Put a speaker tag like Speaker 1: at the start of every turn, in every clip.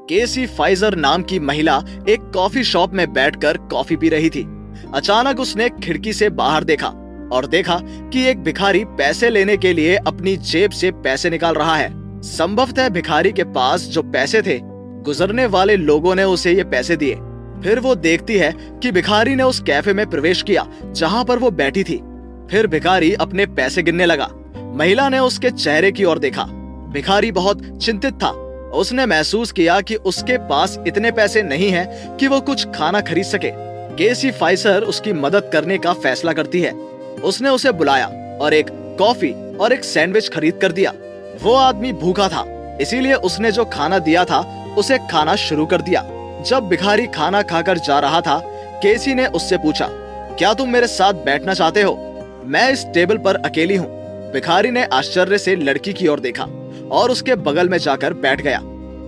Speaker 1: केसी Pfizer नाम की महिला एक कॉफी शॉप में बैठकर कॉफी पी रही थी। अचानक उसने खिड़की से बाहर देखा और देखा कि एक भिखारी पैसे लेने के लिए अपनी जेब से पैसे निकाल रहा है। संभवतः भिखारी के पास जो पैसे थे, गुजरने वाले लोगों ने उसे ये पैसे दिए। फिर वो देखती है कि भिखारी ने उस कैफे में प्रवेश किया जहाँ पर वो बैठी थी। फिर भिखारी अपने पैसे गिनने लगा। महिला ने उसके चेहरे की ओर देखा। भिखारी बहुत चिंतित था। उसने महसूस किया कि उसके पास इतने पैसे नहीं हैं कि वो कुछ खाना खरीद सके। केसी फाइजर उसकी मदद करने का फैसला करती है। उसने उसे बुलाया और एक कॉफी और एक सैंडविच खरीद कर दिया। वो आदमी भूखा था, इसीलिए उसने जो खाना दिया था उसे खाना शुरू कर दिया। जब भिखारी खाना खाकर जा रहा था, केसी ने उससे पूछा, क्या तुम मेरे साथ बैठना चाहते हो? मैं इस टेबल पर अकेली हूँ। भिखारी ने आश्चर्य से लड़की की ओर देखा और उसके बगल में जाकर बैठ गया।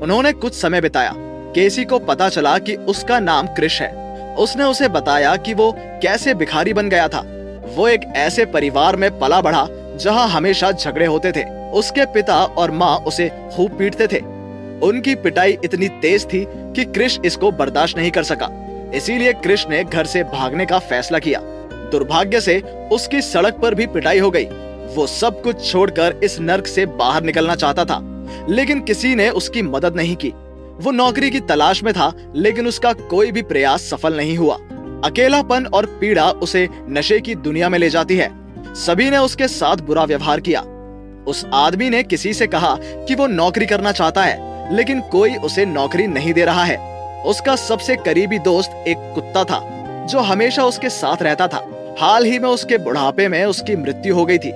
Speaker 1: उन्होंने कुछ समय बिताया। केसी को पता चला कि उसका नाम क्रिश है। उसने उसे बताया कि वो कैसे भिखारी बन गया था। वो एक ऐसे परिवार में पला बढ़ा जहाँ हमेशा झगड़े होते थे। उसके पिता और माँ उसे खूब पीटते थे। उनकी पिटाई इतनी तेज थी कि क्रिश इसको बर्दाश्त नहीं कर सका। इसीलिए क्रिश ने घर से भागने का फैसला किया। दुर्भाग्य से उसकी सड़क पर भी पिटाई हो गई। वो सब कुछ छोड़कर इस नर्क से बाहर निकलना चाहता था, लेकिन किसी ने उसकी मदद नहीं की। वो नौकरी की तलाश में था, लेकिन उसका कोई भी प्रयास सफल नहीं हुआ। अकेलापन और पीड़ा उसे नशे की दुनिया में ले जाती है। सभी ने उसके साथ बुरा व्यवहार किया। उस आदमी ने किसी से कहा कि वो नौकरी करना चाहता है, लेकिन कोई उसे नौकरी नहीं दे रहा है। उसका सबसे करीबी दोस्त एक कुत्ता था जो हमेशा उसके साथ रहता था। हाल ही में उसके बुढ़ापे में उसकी मृत्यु हो गई थी।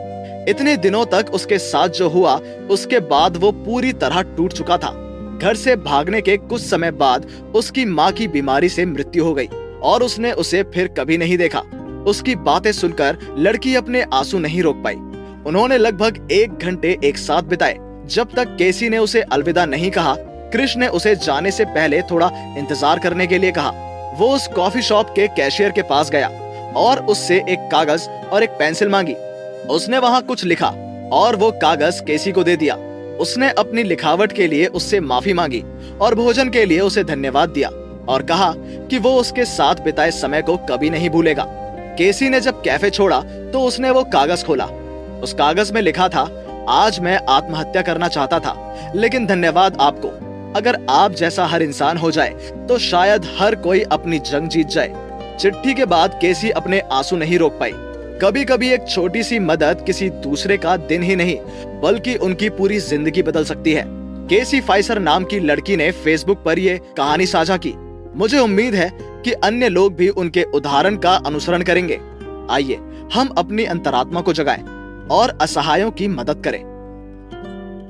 Speaker 1: इतने दिनों तक उसके साथ जो हुआ, उसके बाद वो पूरी तरह टूट चुका था। घर से भागने के कुछ समय बाद उसकी माँ की बीमारी से मृत्यु हो गई और उसने उसे फिर कभी नहीं देखा। उसकी बातें सुनकर लड़की अपने आंसू नहीं रोक पाई। उन्होंने लगभग 1 घंटे एक साथ बिताए। जब तक केसी ने उसे अलविदा नहीं कहा, क्रिश ने उसे जाने से पहले थोड़ा इंतजार करने के लिए कहा। वो उस कॉफी शॉप के कैशियर के पास गया और उससे एक कागज और एक पेंसिल मांगी। उसने वहाँ कुछ लिखा और वो कागज केसी को दे दिया। उसने अपनी लिखावट के लिए उससे माफी मांगी और भोजन के लिए उसे धन्यवाद दिया और कहा कि वो उसके साथ बिताए समय को कभी नहीं भूलेगा। केसी ने जब कैफे छोड़ा तो उसने वो कागज खोला। उस कागज में लिखा था, आज मैं आत्महत्या करना चाहता था, लेकिन धन्यवाद आपको। अगर आप जैसा हर इंसान हो जाए तो शायद हर कोई अपनी जंग जीत जाए। चिट्ठी के बाद केसी अपने आंसू नहीं रोक पाई। कभी कभी एक छोटी सी मदद किसी दूसरे का दिन ही नहीं बल्कि उनकी पूरी जिंदगी बदल सकती है। केसी फाइजर नाम की लड़की ने फेसबुक पर ये कहानी साझा की। मुझे उम्मीद है कि अन्य लोग भी उनके उदाहरण का अनुसरण करेंगे। आइए हम अपनी अंतरात्मा को जगाएं और असहायों की मदद करें।